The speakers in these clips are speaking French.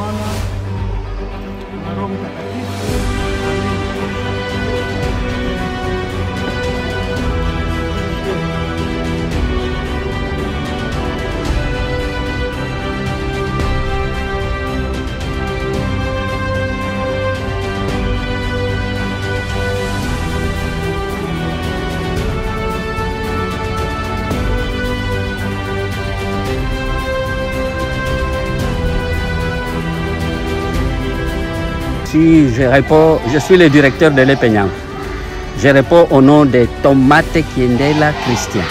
Mwana na Roho Mtakatifu. Si je réponds, je suis le directeur de l'Epenyangwe. Je réponds au nom de Tomate Kiendela Christian.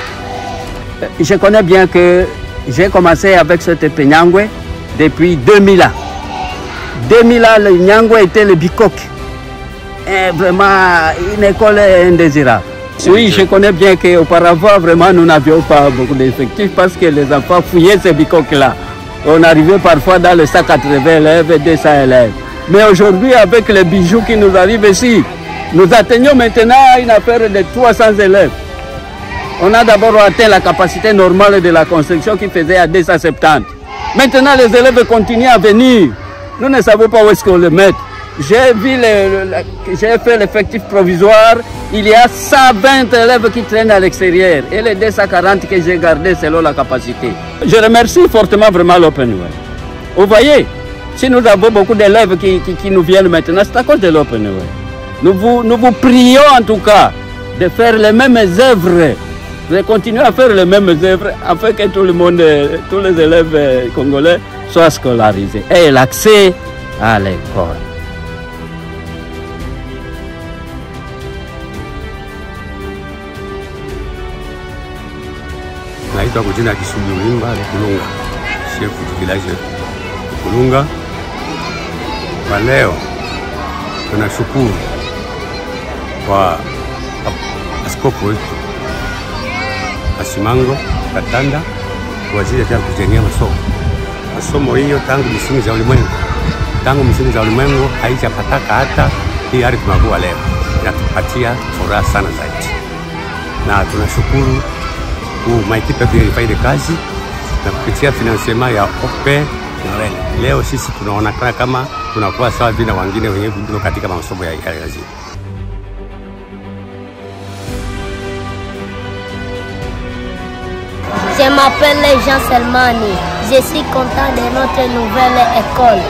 Je connais bien que j'ai commencé avec cet Epenyangwe depuis 2000 ans. 2000 ans, le Nyangwe était le Bikok. Et vraiment, une école indésirable. Oui, je connais bien qu'auparavant, vraiment, nous n'avions pas beaucoup d'effectifs parce que les enfants fouillaient ces Bikoks-là. On arrivait parfois dans le 180 élèves et 200 élèves. Mais aujourd'hui, avec les bijoux qui nous arrivent ici, nous atteignons maintenant une affaire de 300 élèves. On a d'abord atteint la capacité normale de la construction qui faisait à 270. Maintenant, les élèves continuent à venir. Nous ne savons pas où est-ce qu'on les met. J'ai fait l'effectif provisoire. Il y a 120 élèves qui traînent à l'extérieur et les 240 que j'ai gardés selon la capacité. Je remercie fortement vraiment l'Openway. Vous voyez, si nous avons beaucoup d'élèves qui nous viennent maintenant, c'est à cause de l'Openway. Nous vous prions en tout cas de faire les mêmes œuvres, de continuer à faire les mêmes œuvres afin que tout le monde, tous les élèves congolais soient scolarisés et aient l'accès à l'école. Naitwa kwa jina Kisubi Ulimba Kulunga, chef du village Kulunga. Kwa leo tunashukuru kwa askofu wetu Asimango Katanda kwa ajili ya kujengea masomo hiyo tangu misingi za ulimwengu. Tangu misingi za ulimwengu haijapataka hata hii hali tunakuwa leo. Inatupatia furaha sana zaidi. Na tunashukuru maikipe pia ilifanya kazi na kupitia financement ya OPE. Leo sisi tunaonekana kama tunakuwa sawa vile wengine wenyewe katika masomo ya lazima. Je m'appelle Jean Selmani. Je suis content de notre nouvelle école.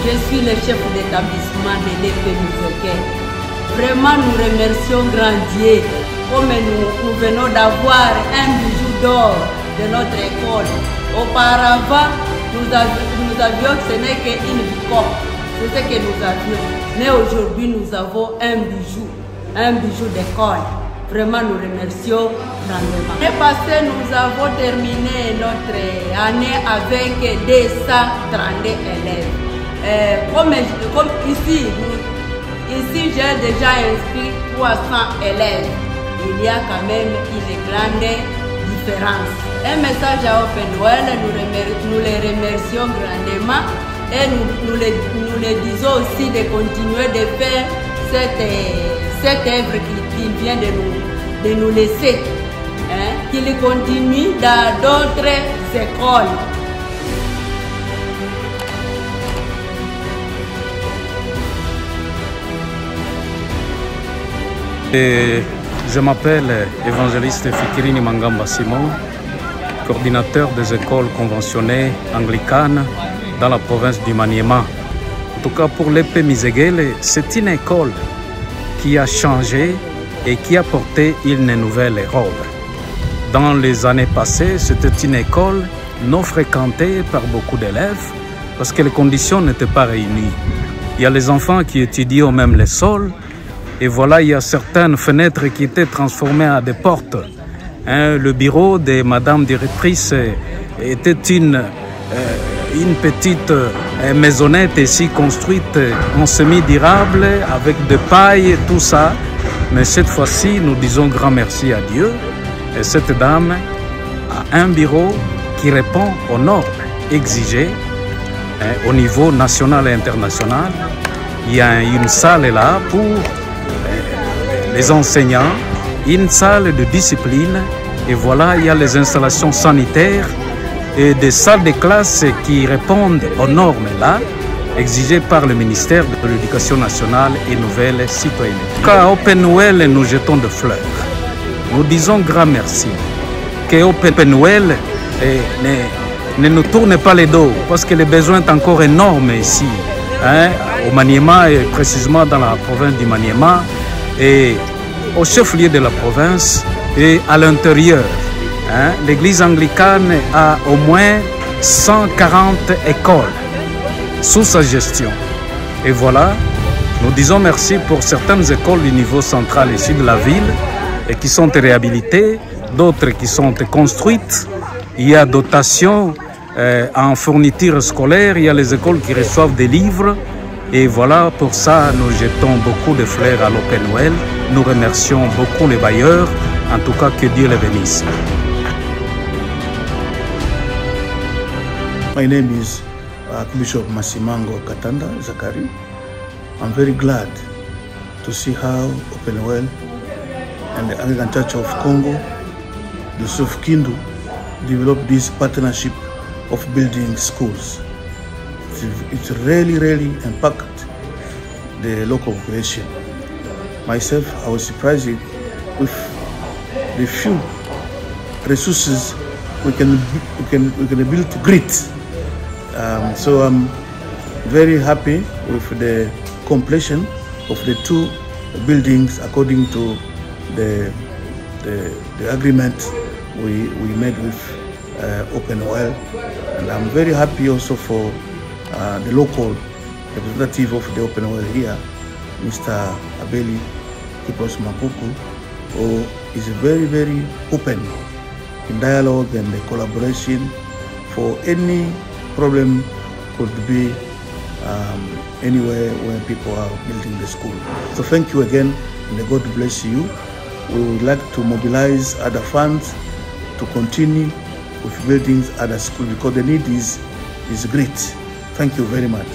Je suis le chef d'établissement de l'Epenyangwe. Vraiment, nous remercions grand Dieu comme nous venons d'avoir un bijou d'or de notre école. Auparavant, nous avions que ce n'est qu'une Bikok, c'est ce que nous avions. Mais aujourd'hui, nous avons un bijou d'école. Vraiment, nous remercions grandement. L'année passée, nous avons terminé notre année avec 232 élèves. Comme ici j'ai déjà inscrit 300 élèves. Il y a quand même une grande différence. Un message à Openway, nous les remercions grandement et nous les disons aussi de continuer de faire cette œuvre qu'il vient de nous laisser, qu'il continue dans d'autres écoles. Je m'appelle évangéliste Fikirini Mangamba Simon, coordinateur des écoles conventionnées anglicanes dans la province du Maniema. En tout cas pour l'Epenyangwe, c'est une école qui a changé et qui a porté une nouvelle robe. Dans les années passées, c'était une école non fréquentée par beaucoup d'élèves parce que les conditions n'étaient pas réunies. Il y a les enfants qui étudient même les sols. Et voilà, il y a certaines fenêtres qui étaient transformées en des portes. Le bureau de Madame directrice était une petite maisonnette ici construite en semi-durable avec de paille et tout ça. Mais cette fois-ci, nous disons grand merci à Dieu. Et cette dame a un bureau qui répond aux normes exigées au niveau national et international. Il y a une salle là pour les enseignants, une salle de discipline, et voilà, il y a les installations sanitaires et des salles de classe qui répondent aux normes là, exigées par le ministère de l'Éducation nationale et nouvelle citoyenneté. Qu'à Open-Well, nous jetons de fleurs. Nous disons grand merci. Que Open-Well ne nous tourne pas les dos, parce que les besoins sont encore énormes ici, au Maniema et précisément dans la province du Maniema, et au chef-lieu de la province et à l'intérieur. L'église anglicane a au moins 140 écoles sous sa gestion. Et voilà, nous disons merci pour certaines écoles du niveau central ici de la ville et qui sont réhabilitées, d'autres qui sont construites. Il y a dotation en fourniture scolaire, il y a les écoles qui reçoivent des livres. Et voilà, pour ça, nous jetons beaucoup de fleurs à l'Open-Well. Nous remercions beaucoup les bailleurs. En tout cas, que Dieu les bénisse. My name is Archbishop Masimango Katanda Zakari. I'm very glad to see how Open-Well and the Anglican Church of Congo, the Suf Kindu, developed this partnership of building schools. It really impacted the local population. Myself, I was surprised with the few resources we can build grit. So I'm very happy with the completion of the two buildings according to the agreement we made with Open-Well, and I'm very happy also for the local representative of the Open-Well here, Mr. Abeli Kipros Makuku, who is very open in dialogue and collaboration for any problem could be anywhere where people are building the school. So thank you again, and God bless you. We would like to mobilize other funds to continue with building other schools because the need is great. Thank you very much.